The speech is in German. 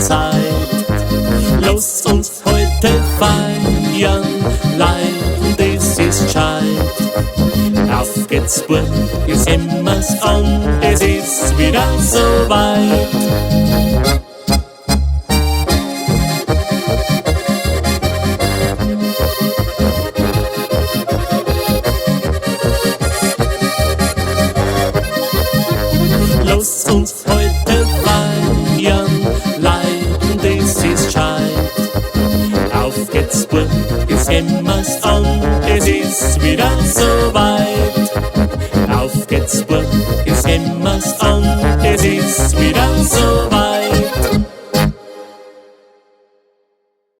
Zeit. Lass uns heute feiern, Leid, das ist Scheit. Auf geht's, Bub, jetzt heben wir's an, es ist wieder so weit. Lass uns heute feiern, Leid, das ist Scheit. Auf geht's, Bub, jetzt heben wir's an, es ist wieder so weit. Auf geht's, Bub.